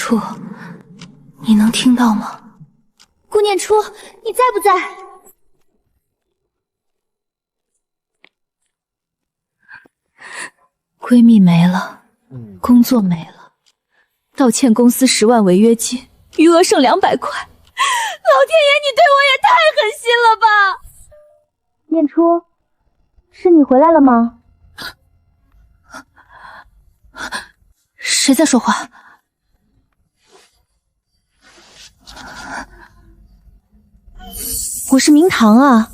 初，你能听到吗？顾念初，你在不在？闺蜜没了，工作没了，倒欠公司10万违约金，余额剩200块。老天爷，你对我也太狠心了吧！念初，是你回来了吗？谁在说话？我是明堂啊！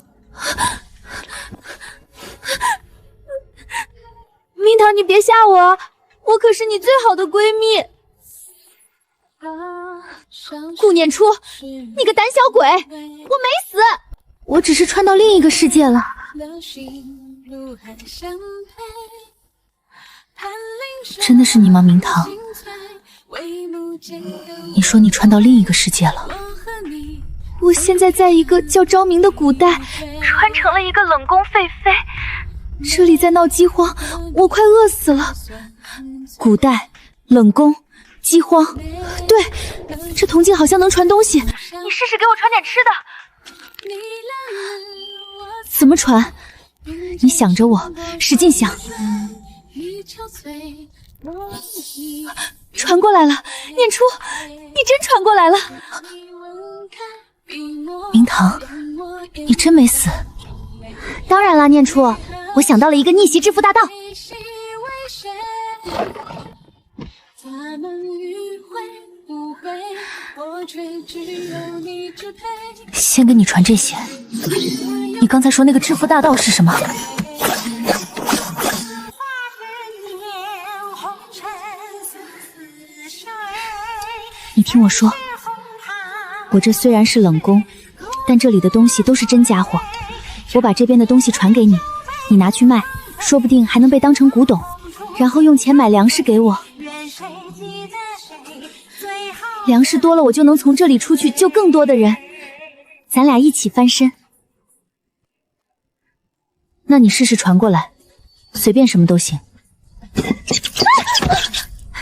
明堂，你别吓我，我可是你最好的闺蜜。顾念初，你个胆小鬼，我没死，我只是穿到另一个世界了。真的是你吗，明堂？你说你穿到另一个世界了？我现在在一个叫昭明的古代，穿成了一个冷宫废妃。这里在闹饥荒，我快饿死了。古代冷宫饥荒，对，这铜镜好像能传东西，你试试给我传点吃的。怎么传？你想着我，使劲想。传过来了，念初，你真传过来了。明堂，你真没死？当然啦，念初，我想到了一个逆袭致富大道。先给你传这些。你刚才说那个致富大道是什么？你听我说，我这虽然是冷宫，但这里的东西都是真家伙。我把这边的东西传给你，你拿去卖，说不定还能被当成古董，然后用钱买粮食给我。粮食多了，我就能从这里出去救更多的人，咱俩一起翻身。那你试试传过来，随便什么都行。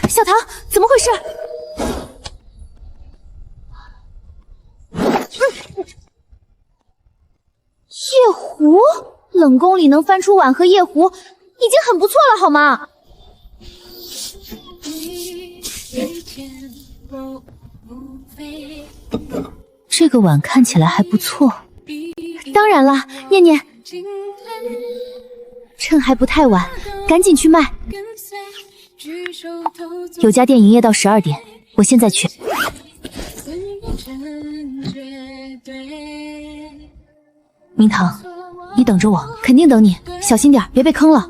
小唐，怎么回事？夜壶，冷宫里能翻出碗和夜壶，已经很不错了，好吗？这个碗看起来还不错。当然了，念念，趁还不太晚，赶紧去卖。有家店营业到12点，我现在去。明堂，你等着我，肯定等你，小心点，别被坑了。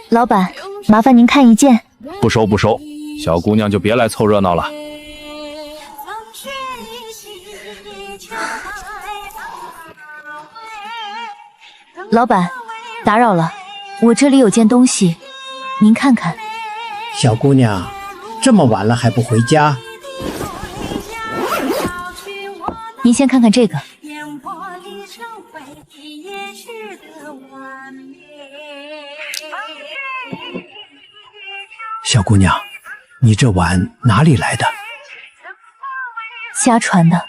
老板，麻烦您看一件。不收不收，小姑娘就别来凑热闹了。老板，打扰了，我这里有件东西，您看看。小姑娘，这么晚了还不回家？您先看看这个。小姑娘，你这碗哪里来的？家传的。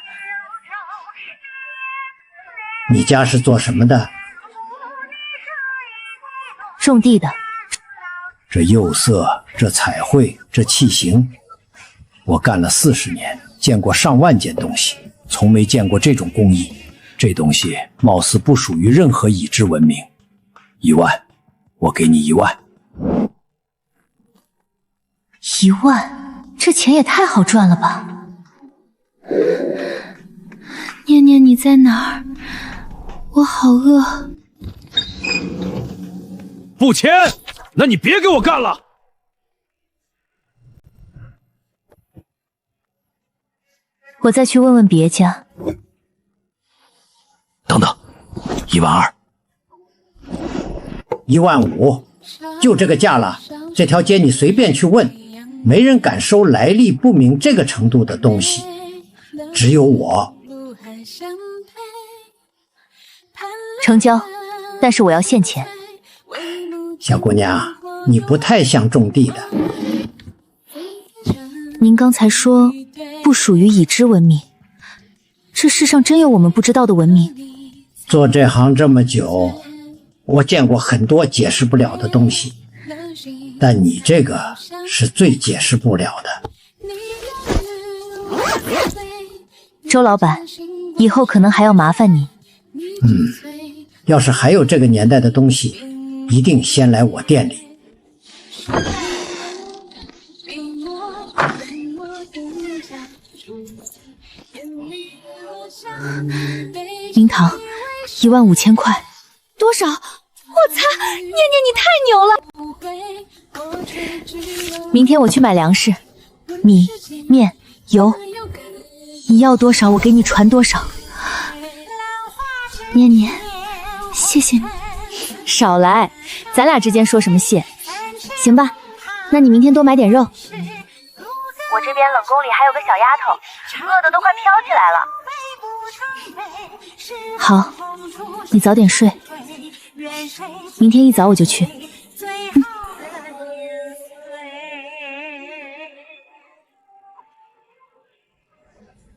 你家是做什么的？种地的。这釉色，这彩绘，这器型，我干了40年，见过上万件东西，从没见过这种工艺。这东西貌似不属于任何已知文明。1万，我给你1万。1万，这钱也太好赚了吧！念念，你在哪儿？我好饿。不签，那你别给我干了。我再去问问别家。等等，1万2。1万5，就这个价了。这条街你随便去问，没人敢收来历不明这个程度的东西。只有我。成交，但是我要现钱。小姑娘，你不太像种地的。您刚才说不属于已知文明，这世上真有我们不知道的文明？做这行这么久，我见过很多解释不了的东西，但你这个是最解释不了的。周老板，以后可能还要麻烦你。要是还有这个年代的东西，一定先来我店里。明堂，15000块。多少？我擦！念念你太牛了！明天我去买粮食，米、面、油，你要多少我给你传多少。念念，谢谢你。少来，咱俩之间说什么谢？行吧，那你明天多买点肉。我这边冷宫里还有个小丫头，饿得都快飘起来了。好，你早点睡，明天一早我就去。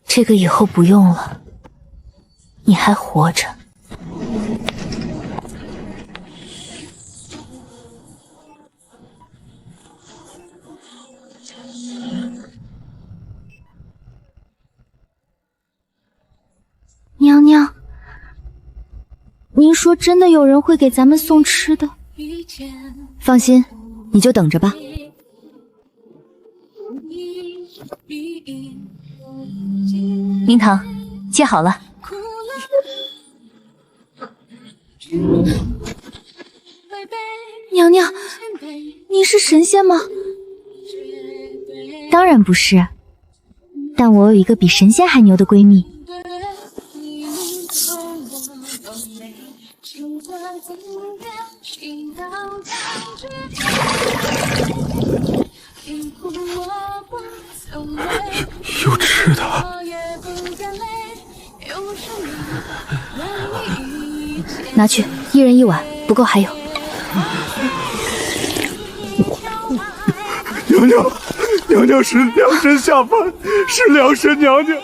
这个以后不用了，你还活着。娘娘，您说真的有人会给咱们送吃的？放心，你就等着吧。明堂，接好了。娘娘，您是神仙吗？当然不是，但我有一个比神仙还牛的闺蜜。有吃的。拿去，1人1碗，不够还有。娘娘，娘娘是良神下凡，是良神娘娘。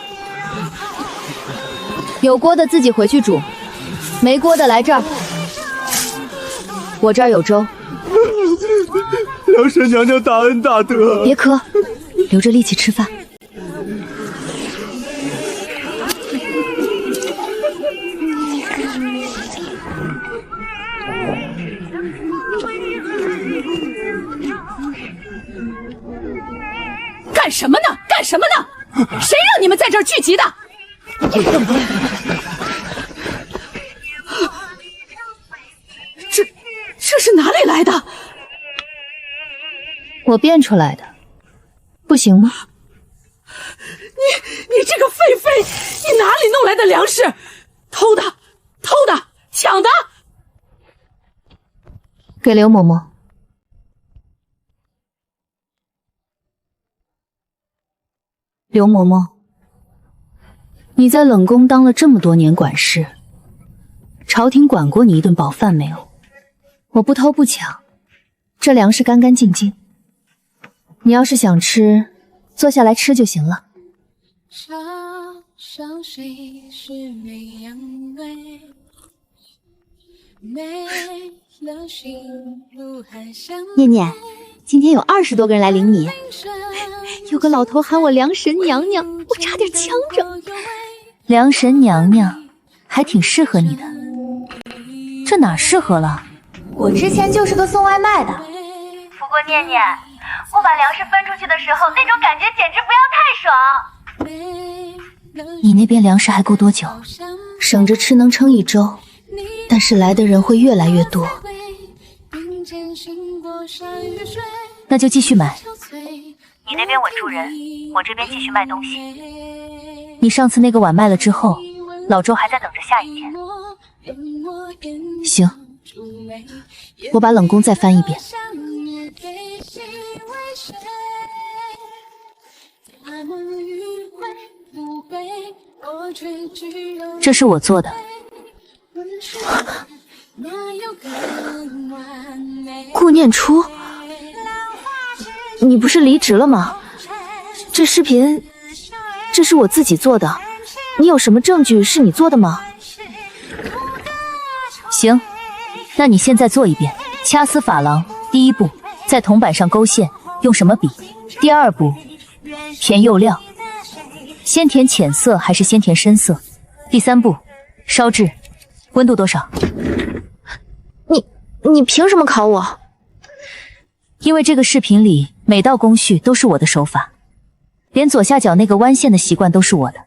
有锅的自己回去煮，没锅的来这儿。我这儿有粥。良神娘娘大恩大德。别磕，留着力气吃饭。干什么呢？干什么呢？谁让你们在这儿聚集的？这是哪里来的？我变出来的，不行吗？你这个狒狒，你哪里弄来的粮食？偷的，抢的！给刘嬷嬷。刘嬷嬷，你在冷宫当了这么多年管事，朝廷管过你一顿饱饭没有？我不偷不抢，这粮食干干净净。你要是想吃，坐下来吃就行了。念念，今天有20多个人来领米，有个老头喊我良神娘娘，我差点呛着。良神娘娘还挺适合你的，这哪适合了？我之前就是个送外卖的。不过念念，我把粮食分出去的时候，那种感觉简直不要太爽。你那边粮食还够多久？省着吃能撑1周，但是来的人会越来越多。那就继续买。你那边稳住人，我这边继续卖东西。你上次那个碗卖了之后，老周还在等着下一件。行，我把冷宫再翻一遍。这是我做的。顾念初，你不是离职了吗？这视频，这是我自己做的，你有什么证据是你做的吗？行，那你现在做一遍。掐丝珐琅，第一步，在铜板上勾线，用什么笔？第二步，填釉料，先填浅色还是先填深色？第三步，烧制，温度多少？你凭什么考我？因为这个视频里每道工序都是我的手法，连左下角那个弯线的习惯都是我的。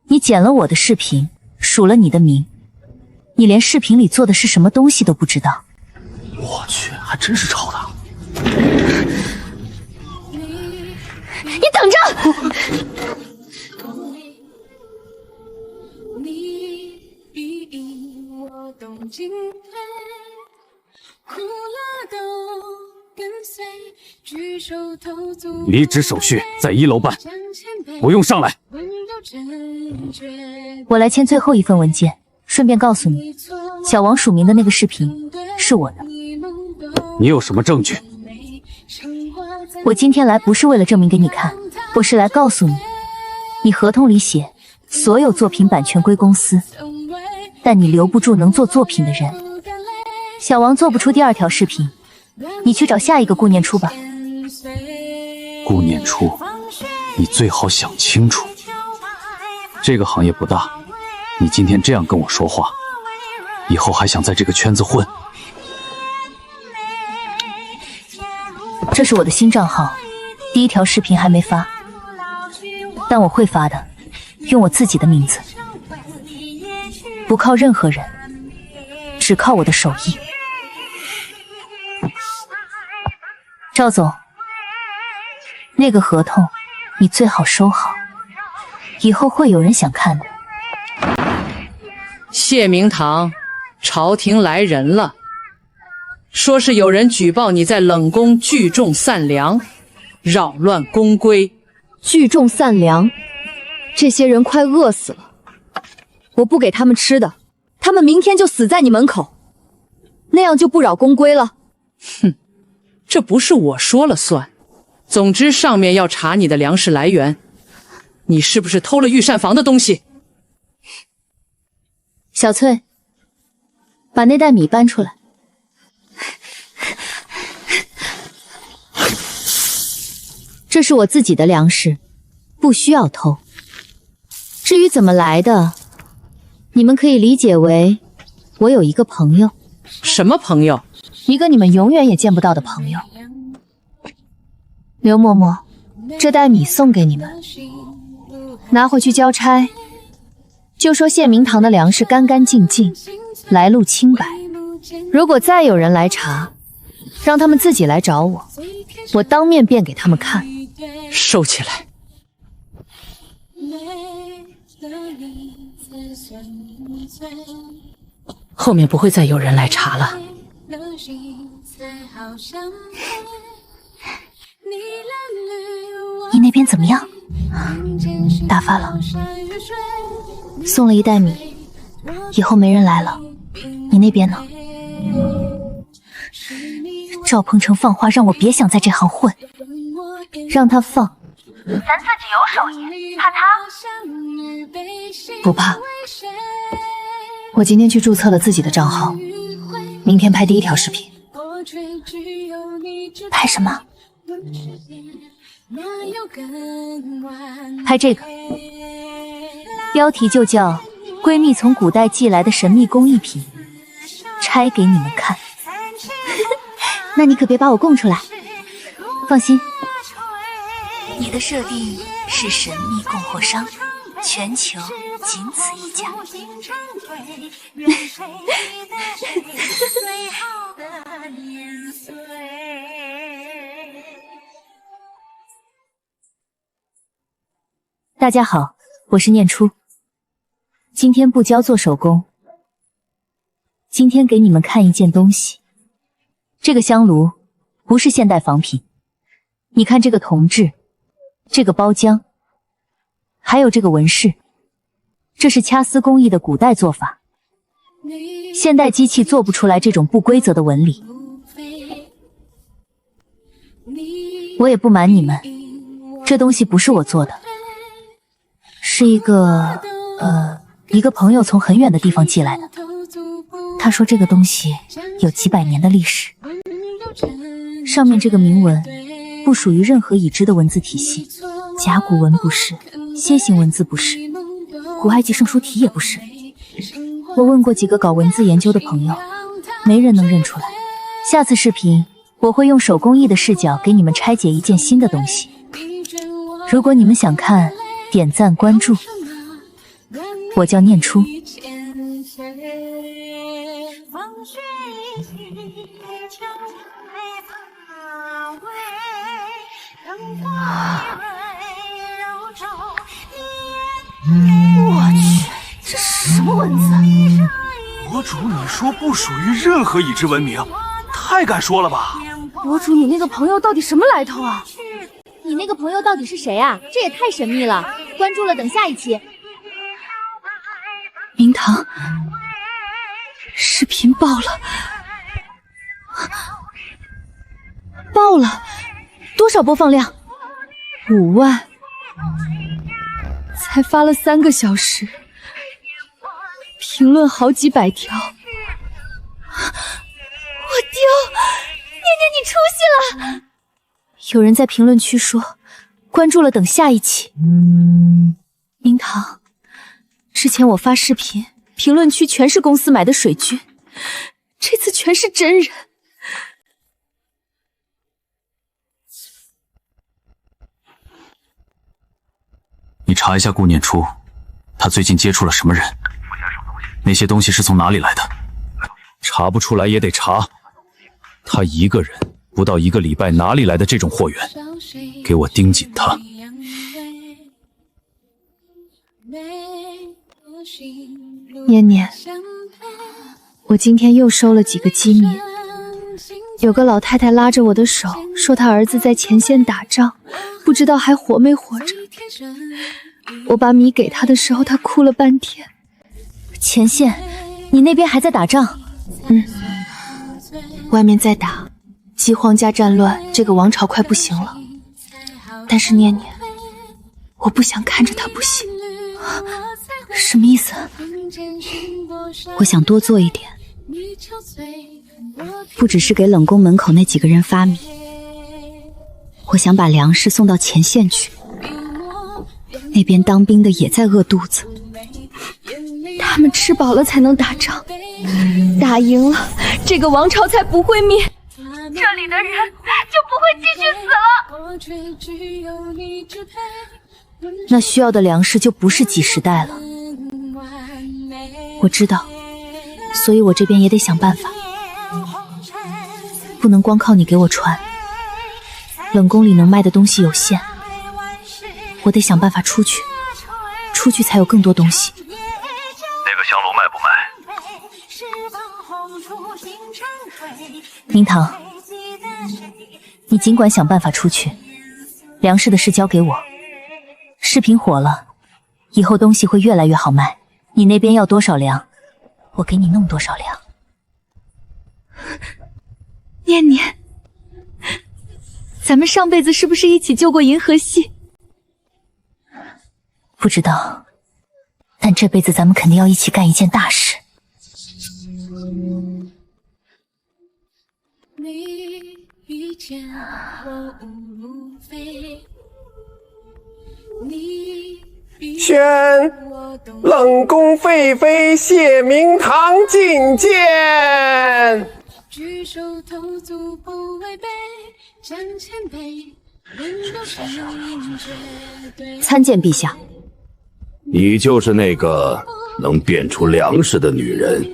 你剪了我的视频，署了你的名，你连视频里做的是什么东西都不知道。我去，还真是抄的。你等着！离职手续在1楼办，不用上来。我来签最后一份文件，顺便告诉你，小王署名的那个视频是我的。你有什么证据？我今天来不是为了证明给你看，我是来告诉你，你合同里写所有作品版权归公司，但你留不住能做作品的人。小王做不出第2条视频，你去找下一个顾念初吧。顾念初，你最好想清楚，这个行业不大，你今天这样跟我说话，以后还想在这个圈子混？这是我的新账号，第1条视频还没发，但我会发的，用我自己的名字，不靠任何人，只靠我的手艺。赵总，那个合同你最好收好，以后会有人想看的。谢明堂，朝廷来人了，说是有人举报你在冷宫聚众散粮，扰乱宫规。聚众散粮，这些人快饿死了，我不给他们吃的，他们明天就死在你门口，那样就不扰宫规了。哼，这不是我说了算。总之上面要查你的粮食来源，你是不是偷了御膳房的东西？小翠，把那袋米搬出来。这是我自己的粮食，不需要偷。至于怎么来的，你们可以理解为我有一个朋友。什么朋友？一个你们永远也见不到的朋友。刘嬷嬷，这袋米送给你们，拿回去交差，就说谢明堂的粮食干干净净，来路清白。如果再有人来查，让他们自己来找我，我当面变给他们看。收起来。后面不会再有人来查了。你那边怎么样？打发了，送了1袋米，以后没人来了。你那边呢？赵鹏程放话让我别想在这行混，让他放。咱自己有手艺，怕他？不怕。我今天去注册了自己的账号，明天拍第1条视频。拍什么？拍这个，标题就叫“闺蜜从古代寄来的神秘工艺品，拆给你们看”。那你可别把我供出来，放心。你的设定是神秘供货商，全球仅此一家。大家好，我是念初。今天不教做手工，今天给你们看一件东西。这个香炉不是现代仿品，你看这个铜质，这个包浆，还有这个纹饰，这是掐丝工艺的古代做法，现代机器做不出来这种不规则的纹理。我也不瞒你们，这东西不是我做的，是一个朋友从很远的地方寄来的。他说这个东西有几百年的历史，上面这个铭文不属于任何已知的文字体系，甲骨文不是，楔形文字不是，古埃及圣书体也不是。我问过几个搞文字研究的朋友，没人能认出来。下次视频我会用手工艺的视角给你们拆解一件新的东西。如果你们想看，点赞关注。我叫念初。我去，这是什么文字？博主，你说不属于任何已知文明，太敢说了吧？博主，你那个朋友到底什么来头啊？你那个朋友到底是谁啊？这也太神秘了！关注了，等下一期。明堂，视频爆了，爆了，多少播放量？5万，才发了3个小时，评论好几百条。我丢，念念你出息了！有人在评论区说，关注了，等下一期。明堂，之前我发视频，评论区全是公司买的水军，这次全是真人。你查一下顾念初，他最近接触了什么人？那些东西是从哪里来的？查不出来也得查。他一个人不到1个礼拜，哪里来的这种货源？给我盯紧他。念念，我今天又收了几个机密。有个老太太拉着我的手，说她儿子在前线打仗，不知道还活没活着。我把米给她的时候，她哭了半天。前线，你那边还在打仗？外面在打，饥荒加战乱，这个王朝快不行了。但是念念，我不想看着他不行。什么意思？我想多做一点，不只是给冷宫门口那几个人发米，我想把粮食送到前线去。那边当兵的也在饿肚子，他们吃饱了才能打仗，打赢了，这个王朝才不会灭，这里的人就不会继续死了。那需要的粮食就不是几10袋了。我知道，所以我这边也得想办法，不能光靠你给我传。冷宫里能卖的东西有限，我得想办法出去，出去才有更多东西。那个香炉卖不卖？明堂，你尽管想办法出去，粮食的事交给我。视频火了，以后东西会越来越好卖。你那边要多少粮，我给你弄多少粮。念念，咱们上辈子是不是一起救过银河系？不知道，但这辈子咱们肯定要一起干一件大事。宣冷宫废妃谢明堂觐见。举手投足不违背，向前辈，人都是绝对。参见陛下。你就是那个能变出粮食的女人？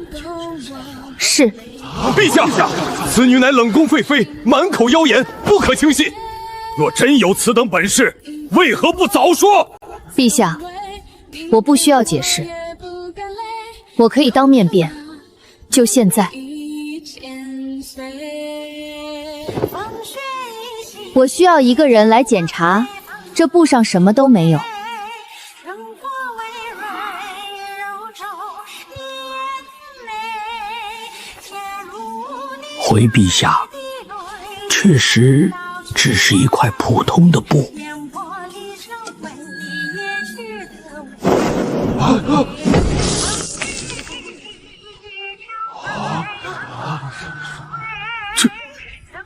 是。陛下，此女乃冷宫废妃，满口妖言，不可轻信。若真有此等本事，为何不早说？陛下，我不需要解释，我可以当面辩，就现在。我需要一个人来检查，这布上什么都没有。回陛下，确实只是一块普通的布。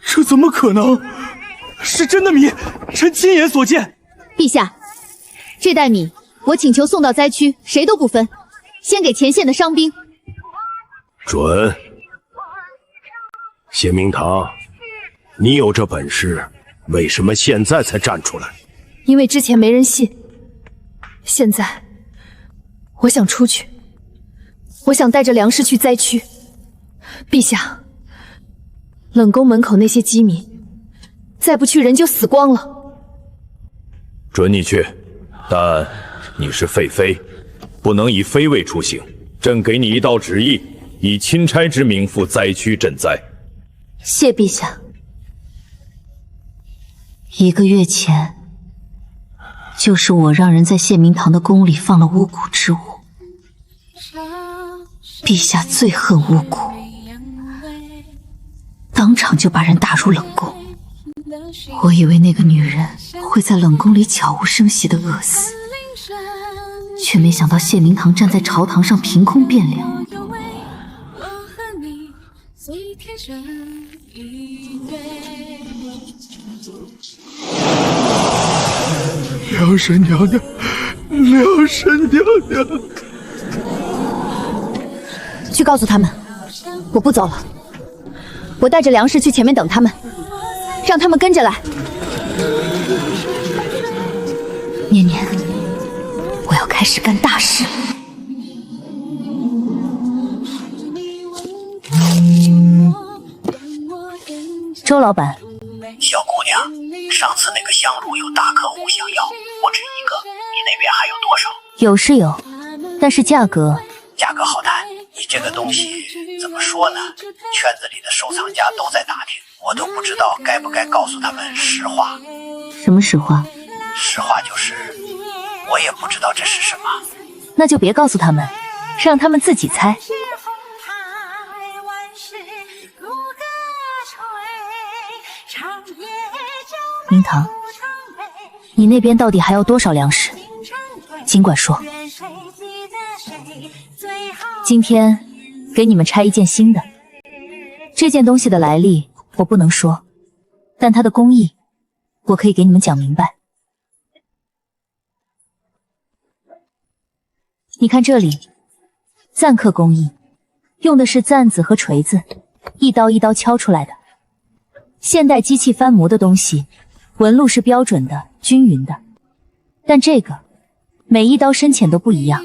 这怎么可能？是真的米，臣亲眼所见。陛下，这袋米我请求送到灾区，谁都不分，先给前线的伤兵。准。谢明堂，你有这本事，为什么现在才站出来？因为之前没人信，现在我想出去，我想带着粮食去灾区。陛下，冷宫门口那些饥民，再不去人就死光了。准你去，但你是废妃，不能以妃位出行。朕给你一道旨意，以钦差之名赴灾区赈灾。谢陛下。1个月前，就是我让人在谢明堂的宫里放了巫蛊之物。陛下最恨巫蛊，当场就把人打入冷宫。我以为那个女人会在冷宫里悄无声息地饿死，却没想到谢明堂站在朝堂上凭空变凉。梁神娘娘，梁神娘娘，去告诉他们，我不走了，我带着粮食去前面等他们，让他们跟着来。念念，我要开始干大事了。周老板，小姑娘，上次那个香炉有大客户想要，不止一个，你那边还有多少？有是有，但是价格好谈。你这个东西怎么说呢？圈子里的收藏家都在打听，我都不知道该不该告诉他们实话。什么实话？实话就是，我也不知道这是什么。那就别告诉他们，让他们自己猜。明堂，你那边到底还要多少粮食？尽管说。今天给你们拆一件新的，这件东西的来历我不能说，但它的工艺我可以给你们讲明白。你看这里，簪刻工艺，用的是簪子和锤子，一刀一刀敲出来的。现代机器翻模的东西，纹路是标准的、均匀的，但这个每一刀深浅都不一样。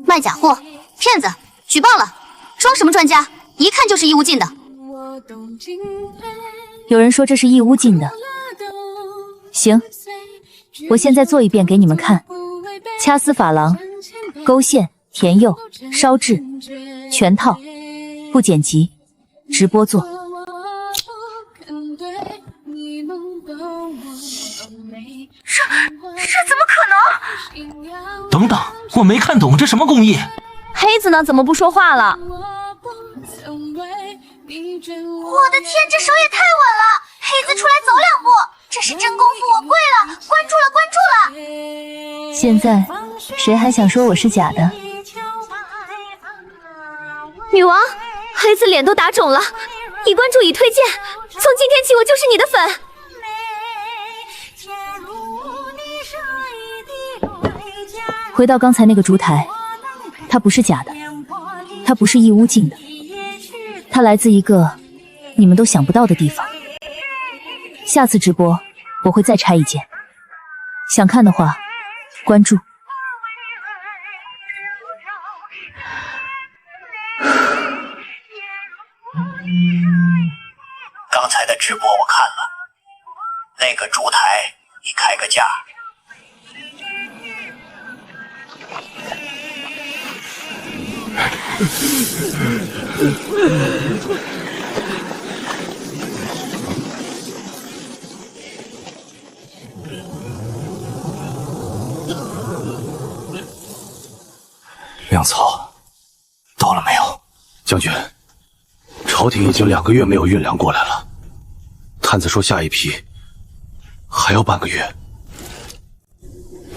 卖假货、骗子，举报了！装什么专家？一看就是义乌进的。有人说这是义乌进的。行，我现在做一遍给你们看。掐丝珐琅、勾线、填釉、烧制，全套，不剪辑，直播做。这怎么可能？等等，我没看懂这什么工艺。黑子呢？怎么不说话了？我的天，这手也太稳了！黑子出来走2步，这是真功夫，我跪了！关注了，关注了！现在谁还想说我是假的？女王，黑子脸都打肿了，已关注已推荐，从今天起我就是你的粉。回到刚才那个烛台，它不是假的，它不是义乌进的，它来自一个你们都想不到的地方。下次直播我会再拆一件，想看的话关注。刚才的直播我看了，那个烛台你开个价。粮草到了没有？将军，朝廷已经2个月没有运粮过来了，探子说下一批还要半个月。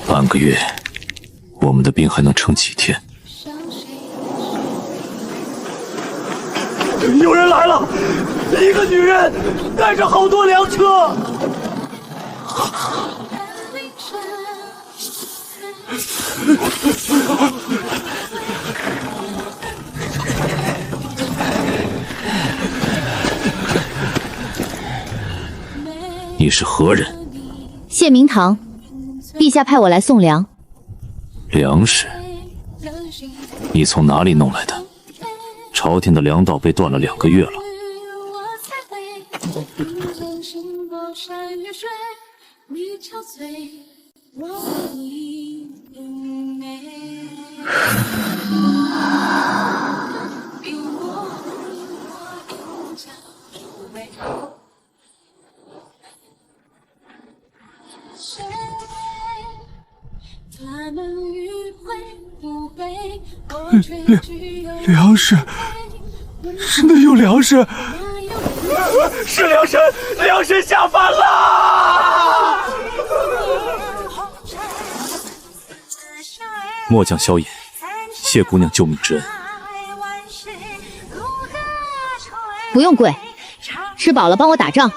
半个月，我们的兵还能撑几天？有人来了，一个女人带着好多粮车。你是何人？谢明堂，陛下派我来送粮。粮食？你从哪里弄来的？朝廷的粮道被断了2个月了。粮食，真的有粮食，是粮神，粮神下凡了！末将萧衍，谢姑娘救命之恩。不用跪，吃饱了帮我打仗。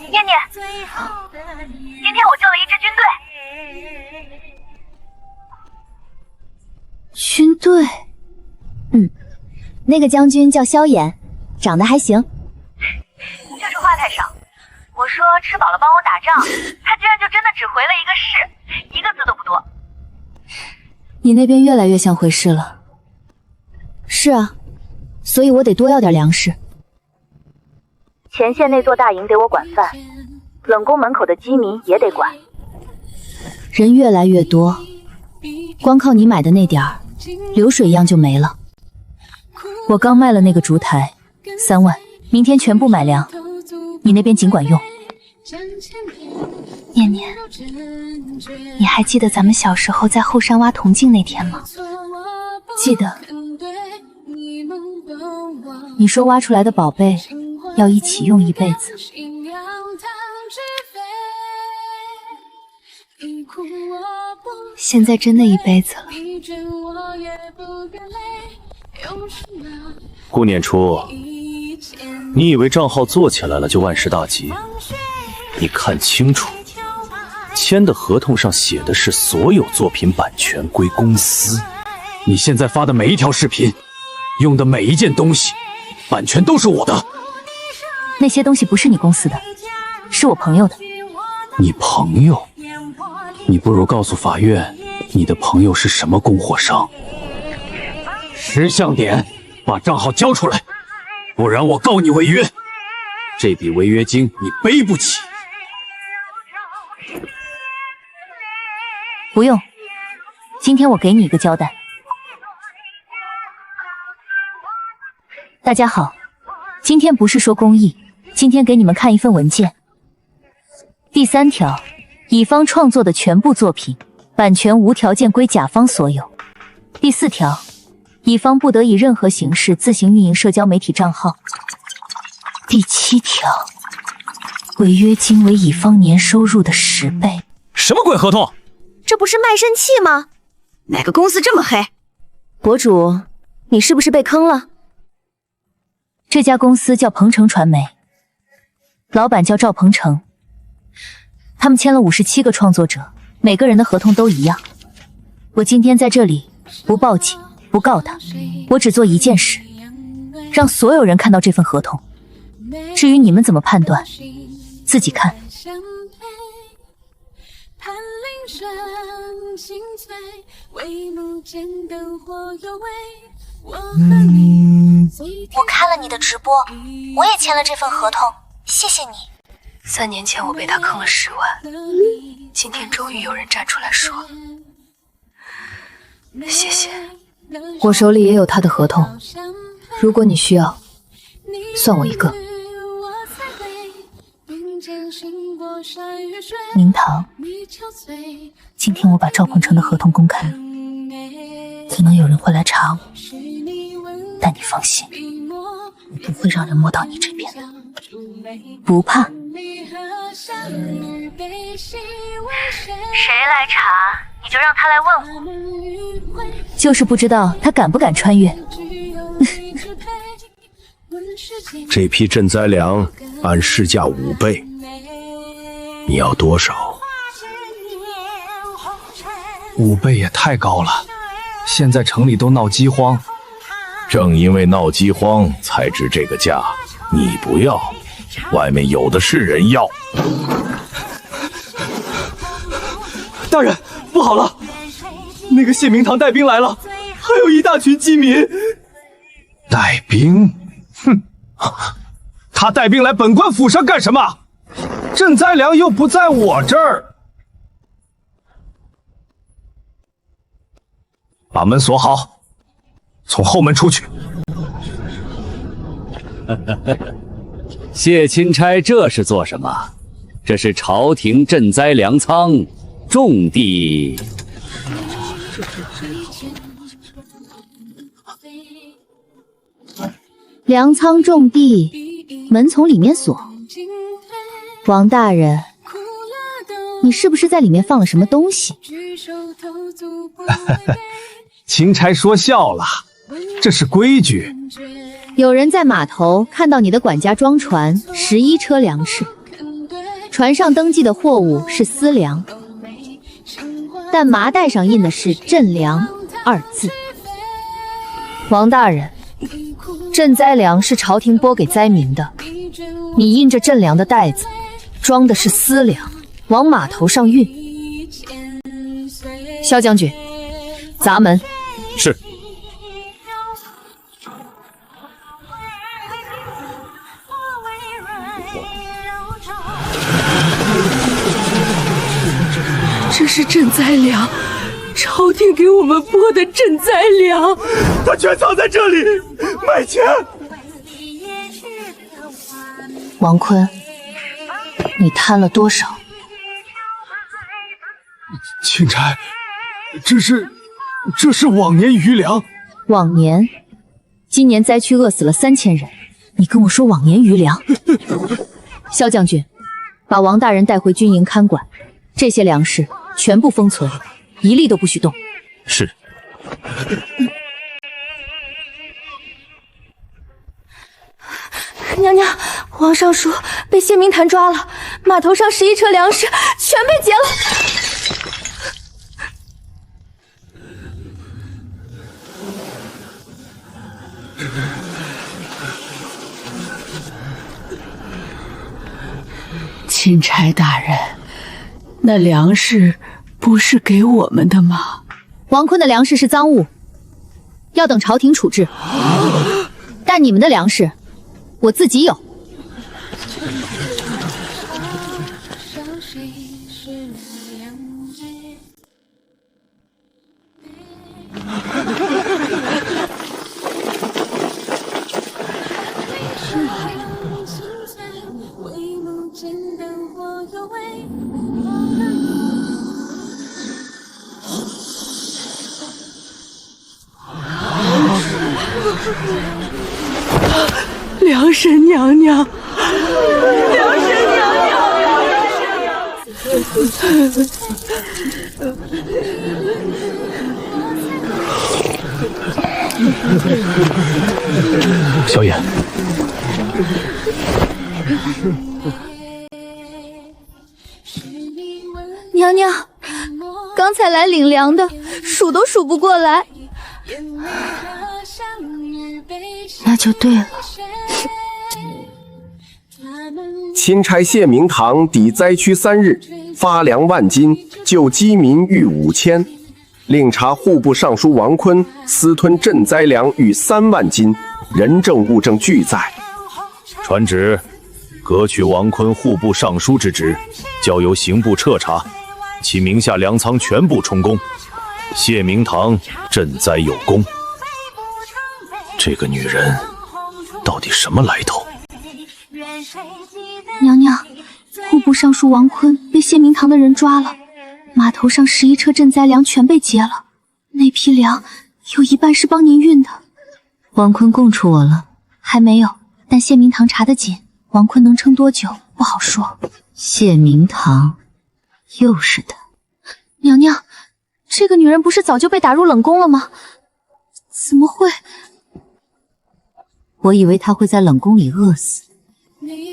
念念，今天我救了一支军队。军队？那个将军叫萧衍，长得还行。就是话太少。我说吃饱了帮我打仗，他居然就真的只回了一个是，一个字都不多。你那边越来越像回事了。是啊，所以我得多要点粮食。前线那座大营得我管饭，冷宫门口的饥民也得管。人越来越多，光靠你买的那点儿，流水一样就没了。我刚卖了那个烛台，3万，明天全部买粮。你那边尽管用。念念，你还记得咱们小时候在后山挖铜镜那天吗？记得。你说挖出来的宝贝要一起用一辈子。现在真的一辈子了。顾念初，你以为账号做起来了就万事大吉？你看清楚，签的合同上写的是所有作品版权归公司。你现在发的每一条视频，用的每一件东西，版权都是我的。那些东西不是你公司的，是我朋友的。你朋友？你不如告诉法院，你的朋友是什么供货商。识相点，把账号交出来，不然我告你违约。这笔违约金你背不起。不用，今天我给你一个交代。大家好，今天不是说公益，今天给你们看一份文件。第3条，乙方创作的全部作品，版权无条件归甲方所有。第4条，乙方不得以任何形式自行运营社交媒体账号。第7条，违约金为乙方年收入的10倍。什么鬼合同？这不是卖身契吗？哪个公司这么黑？博主，你是不是被坑了？这家公司叫鹏程传媒，老板叫赵鹏程。他们签了57个创作者，每个人的合同都一样。我今天在这里不报警，不告他，我只做一件事，让所有人看到这份合同。至于你们怎么判断，自己看。我看了你的直播，我也签了这份合同，谢谢你。3年前我被他坑了10万，今天终于有人站出来说，谢谢。我手里也有他的合同，如果你需要，算我一个。明堂，今天我把赵鹏程的合同公开了，可能有人会来查我，但你放心，我不会让人摸到你这边的，不怕。谁来查，你就让他来问我。就是不知道他敢不敢穿越。这批赈灾粮按市价5倍，你要多少？5倍也太高了，现在城里都闹饥荒。正因为闹饥荒才值这个价，你不要，外面有的是人要。大人，不好了，那个谢明堂带兵来了，还有一大群饥民。带兵？哼，他带兵来本官府上干什么？赈灾粮又不在我这儿。把门锁好，从后门出去。谢钦差这是做什么？这是朝廷赈灾粮仓，种地。粮仓种地，门从里面锁。王大人，你是不是在里面放了什么东西？钦差说笑了，这是规矩。有人在码头看到你的管家装船11车粮食，船上登记的货物是私粮，但麻袋上印的是赈粮2字。王大人，赈灾粮是朝廷拨给灾民的，你印着赈粮的袋子装的是私粮，往码头上运。萧将军，砸门。是。这是赈灾粮，朝廷给我们拨的赈灾粮，他全藏在这里，卖钱。王坤，你贪了多少？钦差，这是往年余粮。往年？今年灾区饿死了3000人，你跟我说往年余粮？萧将军，把王大人带回军营看管，这些粮食全部封存，一粒都不许动。是。娘娘，皇上说被谢明坛抓了，码头上11车粮食全被劫了。钦差大人，那粮食不是给我们的吗？王坤的粮食是赃物，要等朝廷处置。但你们的粮食，我自己有。梁神娘娘，梁神娘娘，小野。娘娘，刚才来领粮的数都数不过来。那就对了。钦差谢明堂抵灾区3日，发粮万斤，救饥民逾5000。另查户部尚书王坤私吞赈灾粮逾3万斤，人证物证俱在。传旨，革去王坤户部尚书之职，交由刑部彻查，其名下粮仓全部充公。谢明堂赈灾有功。这个女人到底什么来头？娘娘，户部户尚书王坤被谢明堂的人抓了，码头上11车赈灾粮全被劫了，那批粮有一半是帮您运的。王坤供出我了？还没有，但谢明堂查得紧，王坤能撑多久不好说。谢明堂，又是他。娘娘，这个女人不是早就被打入冷宫了吗？怎么会？我以为她会在冷宫里饿死，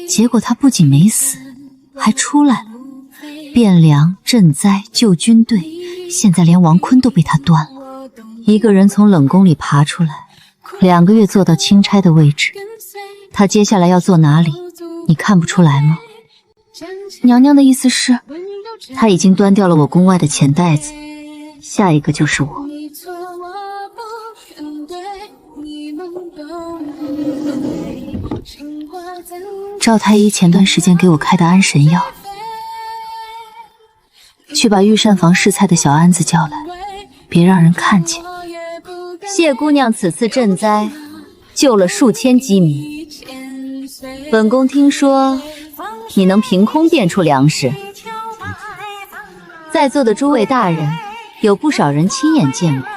结果她不仅没死，还出来了，变粮、赈灾、救军队，现在连王坤都被她端了。一个人从冷宫里爬出来，2个月做到钦差的位置，她接下来要做哪里，你看不出来吗？娘娘的意思是，她已经端掉了我宫外的钱袋子，下一个就是我。赵太医前段时间给我开的安神药，去把御膳房试菜的小安子叫来，别让人看见。谢姑娘此次赈灾，救了数千饥民。本宫听说你能凭空变出粮食，在座的诸位大人，有不少人亲眼见过。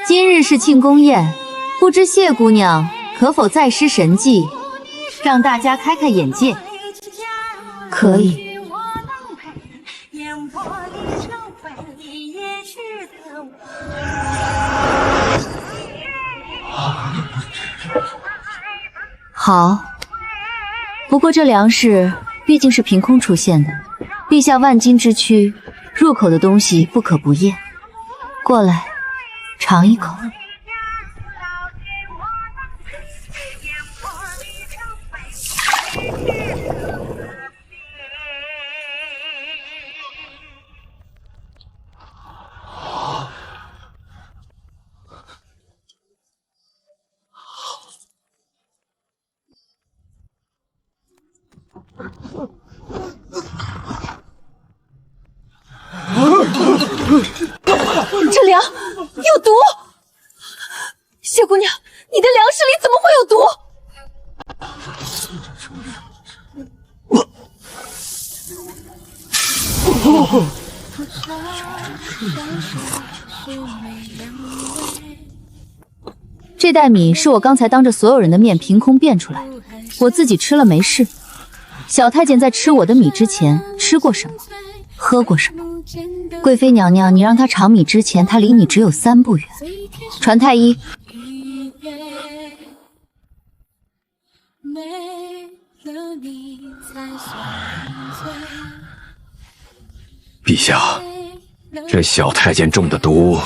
今日是庆功宴，不知谢姑娘可否再施神迹，让大家开开眼界？可以。好，不过这粮食毕竟是凭空出现的，陛下万金之躯，入口的东西不可不咽。过来，尝一口。这粮有毒！谢姑娘，你的粮食里怎么会有毒？这袋米是我刚才当着所有人的面凭空变出来的，我自己吃了没事。小太监在吃我的米之前吃过什么，喝过什么？贵妃娘娘，你让他尝米之前，他离你只有3步远。传太医。陛下，这小太监中的毒，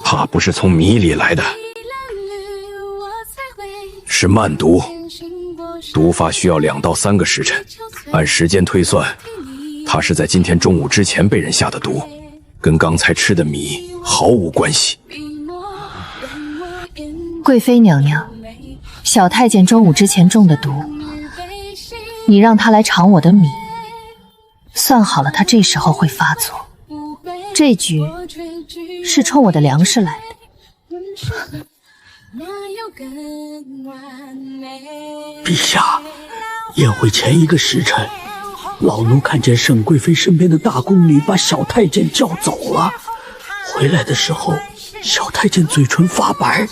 怕不是从米里来的，是慢毒。毒发需要2到3个时辰，按时间推算，他是在今天中午之前被人下的毒，跟刚才吃的米毫无关系。贵妃娘娘，小太监中午之前中的毒，你让他来尝我的米，算好了他这时候会发作。这局是冲我的粮食来的。陛下，宴会前1个时辰，老奴看见沈贵妃身边的大宫女把小太监叫走了，回来的时候，小太监嘴唇发白。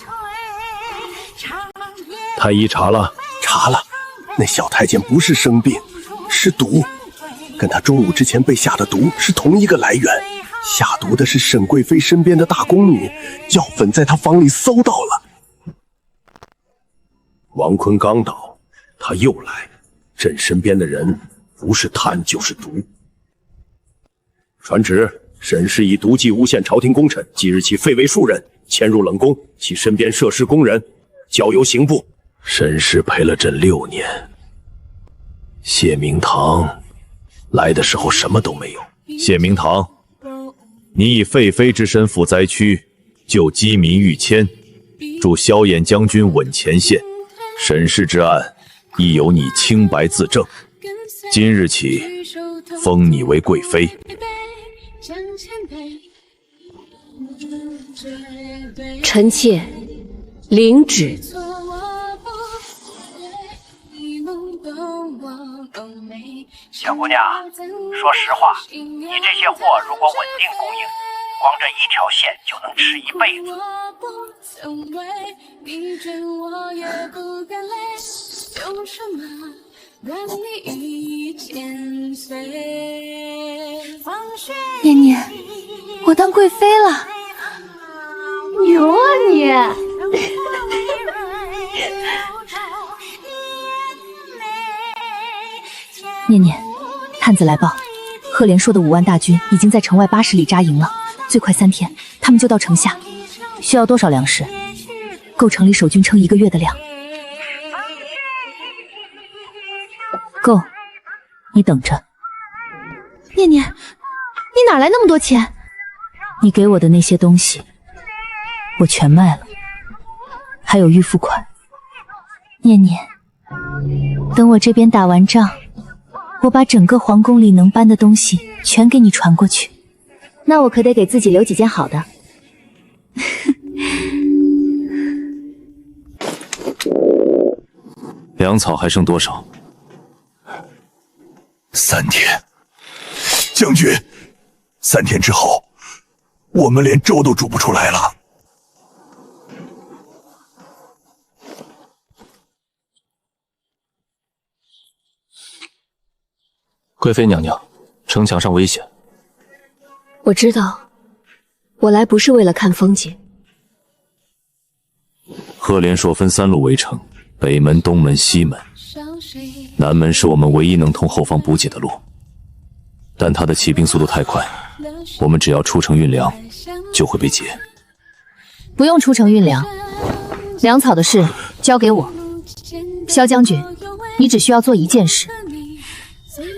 太医查了？查了，那小太监不是生病，是毒，跟他中午之前被下的毒是同一个来源。下毒的是沈贵妃身边的大宫女，药粉在她房里搜到了。王坤刚倒，他又来，朕身边的人不是贪就是毒。传旨，沈氏以毒计诬陷朝廷功臣，即日起废为庶人，迁入冷宫，其身边涉事宫人交由刑部。沈氏陪了朕6年，谢明堂来的时候什么都没有。谢明堂，你以废妃之身赴灾区，救饥民逾千，助萧衍将军稳前线。沈氏之案，亦由你清白自证。今日起，封你为贵妃。臣妾领旨。小姑娘，说实话，你这些货如果稳定供应，光这一条线就能吃一辈子。念念，我当贵妃了，牛啊你！念念，探子来报，赫连说的5万大军已经在城外80里扎营了，最快3天他们就到城下。需要多少粮食？够城里守军撑1个月的粮。够，你等着。念念，你哪来那么多钱？你给我的那些东西，我全卖了，还有预付款。念念，等我这边打完仗，我把整个皇宫里能搬的东西全给你传过去。那我可得给自己留几件好的。粮草还剩多少？3天。将军，3天之后，我们连粥都煮不出来了。贵妃娘娘，城墙上危险。我知道，我来不是为了看风景。赫连硕分3路围城，北门、东门、西门。南门是我们唯一能通后方补给的路，但他的骑兵速度太快，我们只要出城运粮，就会被劫。不用出城运粮，粮草的事交给我。萧将军，你只需要做一件事。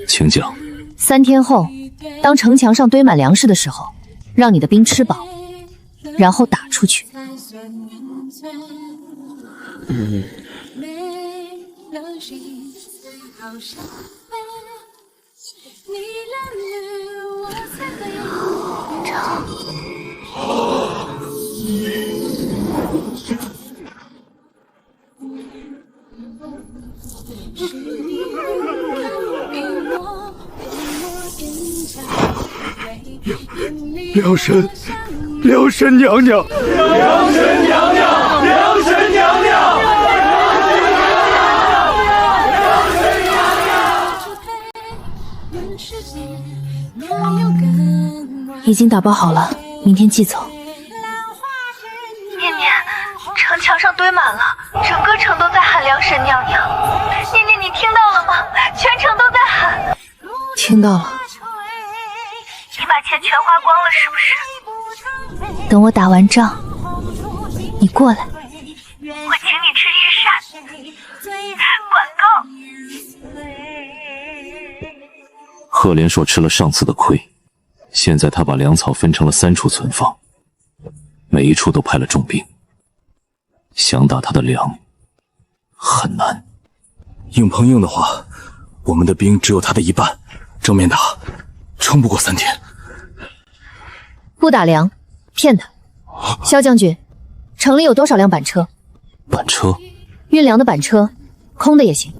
请讲。3天后，当城墙上堆满粮食的时候，让你的兵吃饱，然后打出去。梁神娘娘，梁神娘娘，梁神娘娘。已经打包好了，明天寄走。念念，城墙上堆满了，整个城都在喊梁神娘娘。念念，你听到了吗？全城都在喊。听到了。你把钱全花光了是不是？等我打完仗，你过来。我请你吃御膳。管够。赫连硕吃了上次的亏，现在他把粮草分成了3处存放，每一处都派了重兵，想打他的粮很难。硬碰硬的话，我们的兵只有他的1半，正面打撑不过3天。不打粮，骗他。萧将军，城里有多少辆板车？板车？运粮的板车，空的也行。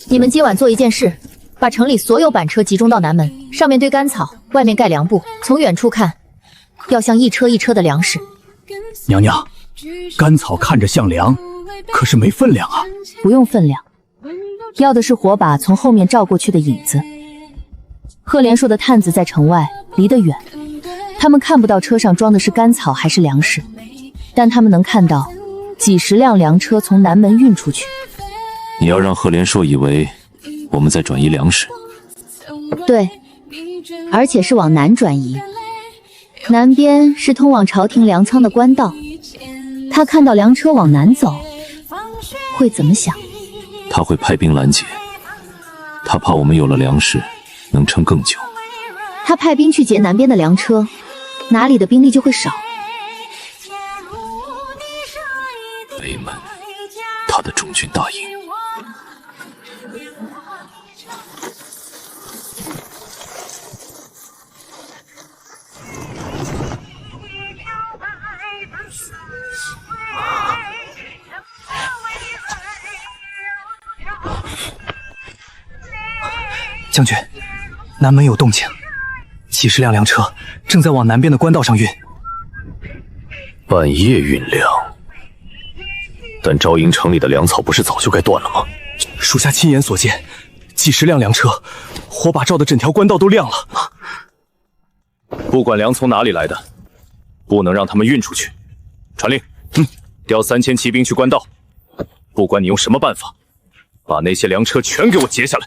你们今晚做一件事，把城里所有板车集中到南门，上面堆干草，外面盖粮布，从远处看，要像一车一车的粮食。娘娘，干草看着像粮，可是没分量啊。不用分量，要的是火把从后面照过去的影子。赫连硕的探子在城外，离得远，他们看不到车上装的是干草还是粮食，但他们能看到几10辆粮车从南门运出去。你要让赫连硕以为我们在转移粮食？对，而且是往南转移。南边是通往朝廷粮仓的官道，他看到粮车往南走，会怎么想？他会派兵拦截，他怕我们有了粮食能撑更久。他派兵去劫南边的粮车，哪里的兵力就会少。北门，他的中军大营。将军，南门有动静，几十辆粮车正在往南边的官道上运。半夜运粮，但昭营城里的粮草不是早就该断了吗？属下亲眼所见，几十辆粮车，火把照的整条官道都亮了。不管粮从哪里来的，不能让他们运出去。传令，调3000骑兵去官道，不管你用什么办法，把那些粮车全给我截下来。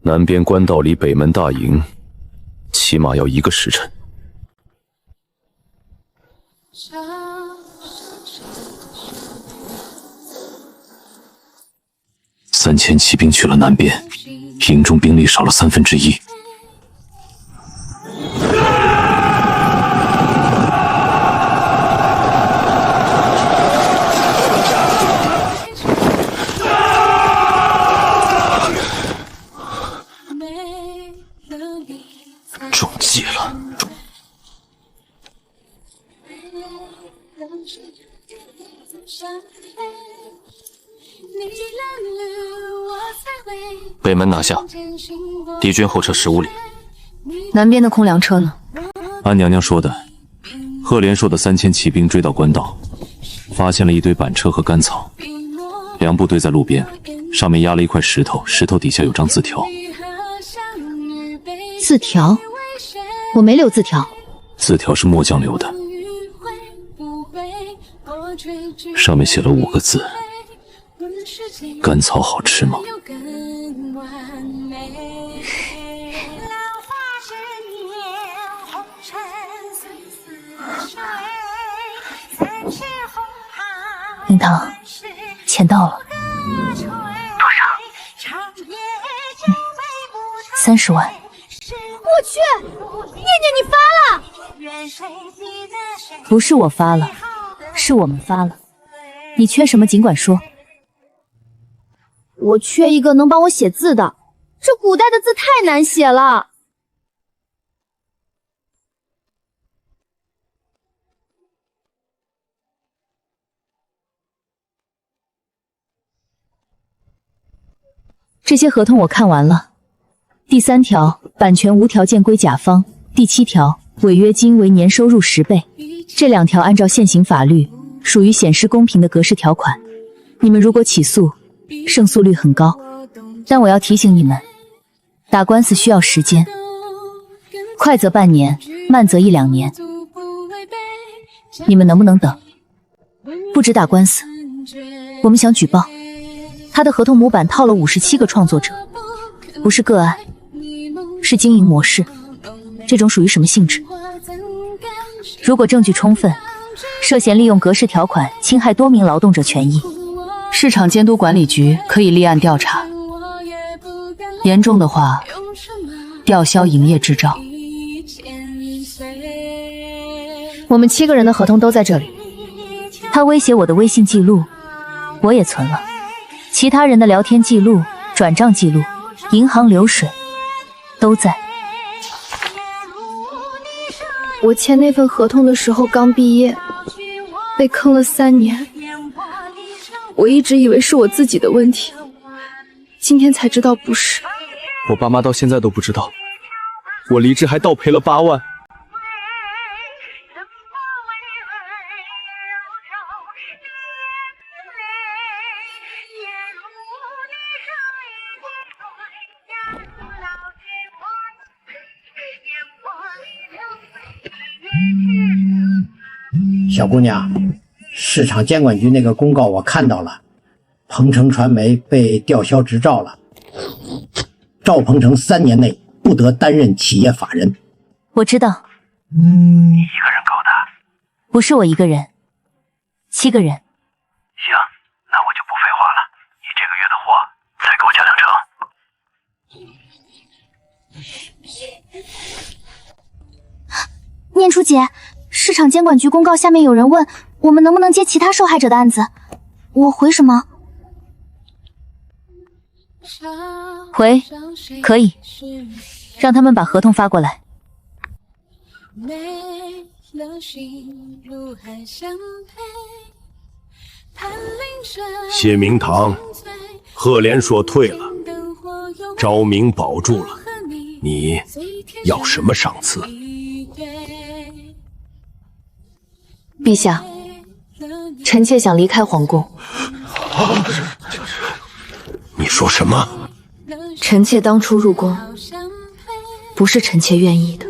南边官道离北门大营起码要1个时辰。3000骑兵去了南边，营中兵力少了1/3。中计了！北门拿下，敌军后撤15里。南边的空粮车呢？安娘娘说的，赫连硕的3000骑兵追到官道，发现了一堆板车和干草，粮部堆在路边，上面压了一块石头，石头底下有张字条。字条？我没留字条。字条是末将留的，上面写了5个字：甘草好吃吗？灵堂，钱到了。多少？30万。我去，念念你发了！不是我发了，是我们发了。你缺什么尽管说。我缺一个能帮我写字的，这古代的字太难写了。这些合同我看完了。第3条，版权无条件归甲方；第7条，违约金为年收入10倍。这2条按照现行法律，属于显示公平的格式条款。你们如果起诉，胜诉率很高。但我要提醒你们，打官司需要时间，快则半年，慢则1、2年。你们能不能等？不止打官司，我们想举报。他的合同模板套了57个创作者，不是个案，是经营模式。这种属于什么性质？如果证据充分，涉嫌利用格式条款侵害多名劳动者权益，市场监督管理局可以立案调查，严重的话，吊销营业执照。我们7个人的合同都在这里。他威胁我的微信记录，我也存了。其他人的聊天记录、转账记录、银行流水都在。我签那份合同的时候刚毕业，被坑了3年。我一直以为是我自己的问题，今天才知道不是。我爸妈到现在都不知道，我离职还倒赔了8万。小姑娘，市场监管局那个公告我看到了，鹏程传媒被吊销执照了，赵鹏程3年内不得担任企业法人。我知道。你一个人搞的？不是我一个人，7个人。行，那我就不废话了，你这个月的货再给我加2成。念初姐，市场监管局公告下面有人问我们能不能接其他受害者的案子，我回什么？回，可以，让他们把合同发过来。谢明堂，赫连说退了，昭明保住了，你要什么赏赐？陛下，臣妾想离开皇宫。你说什么？臣妾当初入宫，不是臣妾愿意的，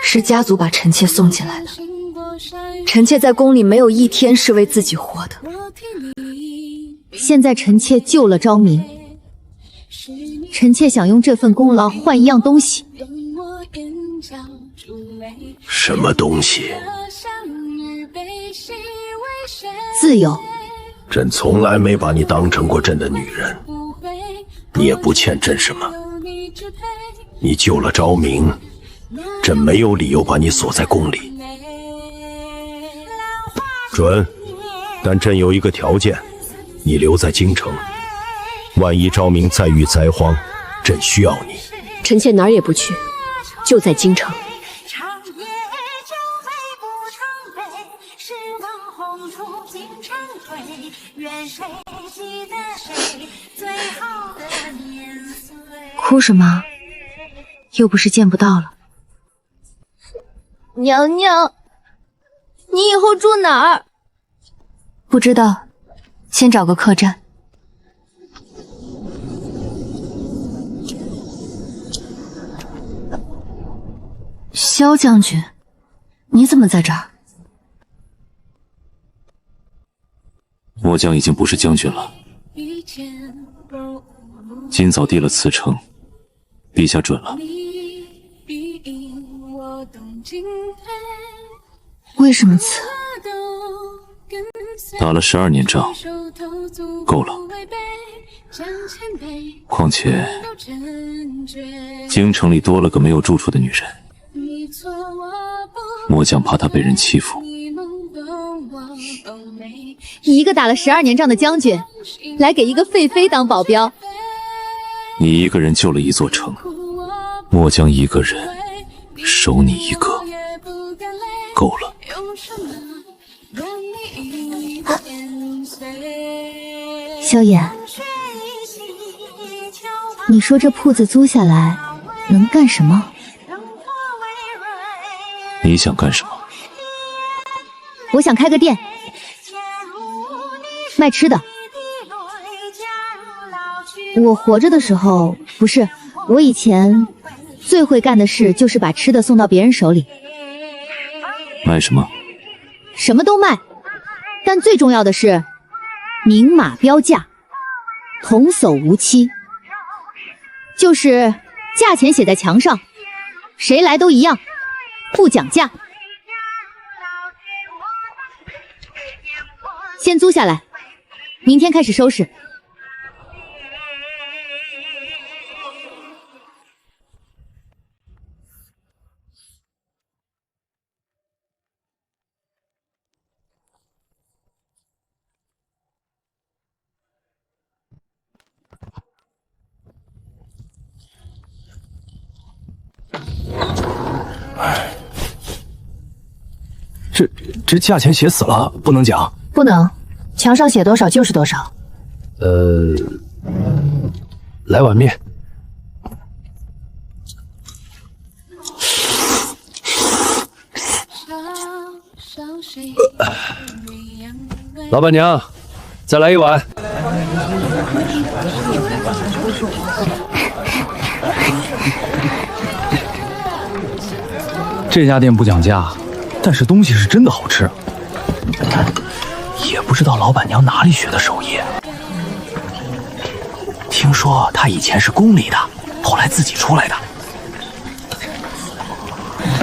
是家族把臣妾送进来的。臣妾在宫里没有一天是为自己活的。现在臣妾救了昭明，臣妾想用这份功劳换一样东西。什么东西？自由。朕从来没把你当成过朕的女人，你也不欠朕什么。你救了昭明，朕没有理由把你锁在宫里。准，但朕有一个条件，你留在京城，万一昭明再遇灾荒，朕需要你。臣妾哪儿也不去，就在京城。哭什么？又不是见不到了。娘娘，你以后住哪儿？不知道，先找个客栈。萧将军，你怎么在这儿？末将已经不是将军了，今早递了辞呈，陛下准了。为什么辞？打了12年仗，够了。况且京城里多了个没有住处的女人，末将怕她被人欺负。一个打了12年仗的将军，来给一个废妃当保镖。你一个人救了一座城，末将一个人守你一个，够了。萧衍，你说这铺子租下来能干什么？你想干什么？我想开个店，卖吃的。我活着的时候，不是，我以前最会干的事就是把吃的送到别人手里。卖什么？什么都卖，但最重要的是明码标价，童叟无欺，就是价钱写在墙上，谁来都一样，不讲价。先租下来，明天开始收拾。这价钱写死了，不能讲。不能，墙上写多少就是多少。来碗面。老板娘，再来一碗。这家店不讲价，但是东西是真的好吃。也不知道老板娘哪里学的手艺。听说她以前是宫里的，后来自己出来的。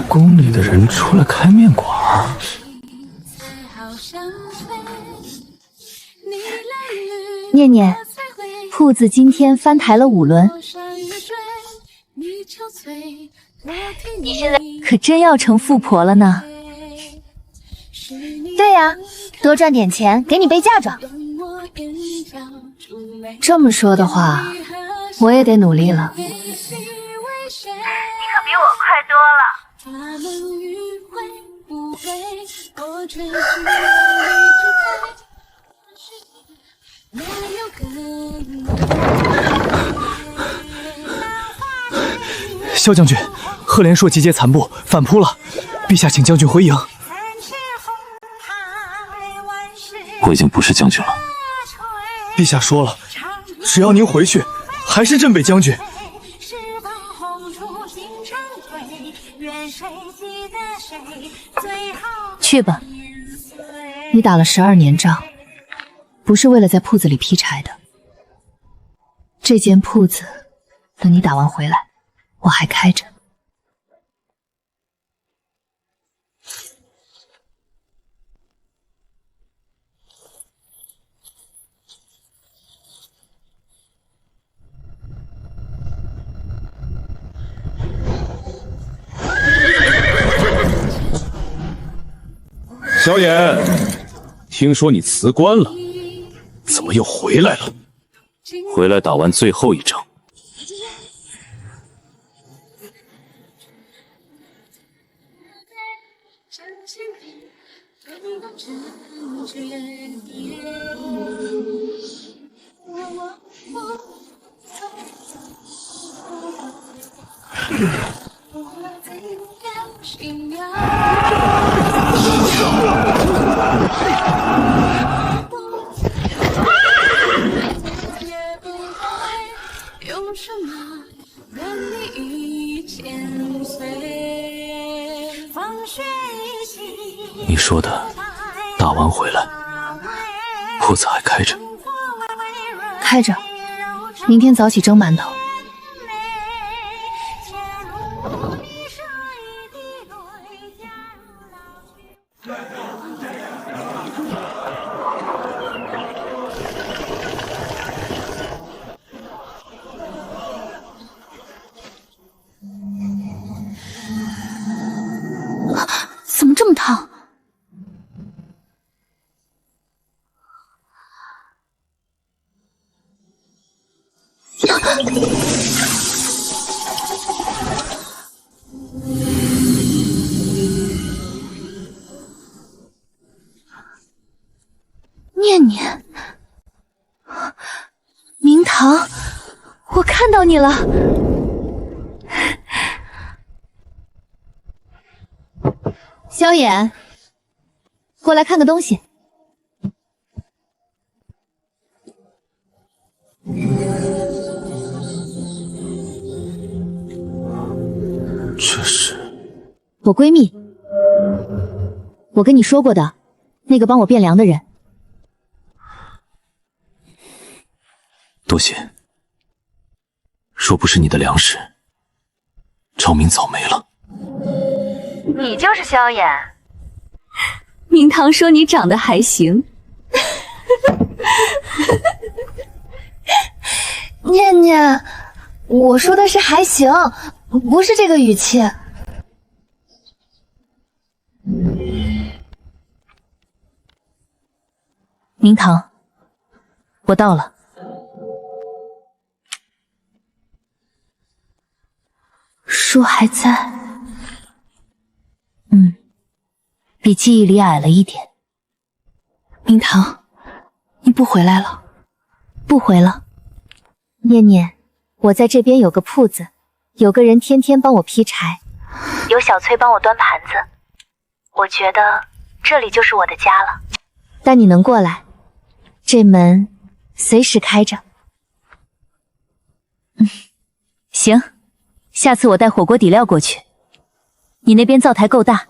宫里的人出来开面馆。念念，铺子今天翻台了5轮，你现在可真要成富婆了呢。对呀，多赚点钱给你备嫁妆。这么说的话，我也得努力了。你可比我快多了。萧将军，赫连硕集结残部反扑了，陛下请将军回营。我已经不是将军了。陛下说了，只要您回去，还是镇北将军。去吧，你打了12年仗，不是为了在铺子里劈柴的。这间铺子，等你打完回来，我还开着。萧衍，听说你辞官了，怎么又回来了？回来打完最后一仗。你说的打完回来，铺子还开着？开着，明天早起蒸馒头。怎么这么烫？念念，明堂，我看到你了。萧衍，过来看个东西。这是我闺蜜，我跟你说过的，那个帮我变粮的人。多谢。若不是你的粮食，昭明早没了。你就是萧衍。明堂说你长得还行。念念，我说的是还行，不是这个语气。明堂，我到了。树还在。比记忆里矮了一点。明堂，你不回来了？不回了。念念，我在这边有个铺子，有个人天天帮我劈柴，有小崔帮我端盘子，我觉得这里就是我的家了。但你能过来，这门随时开着。行，下次我带火锅底料过去。你那边灶台够大。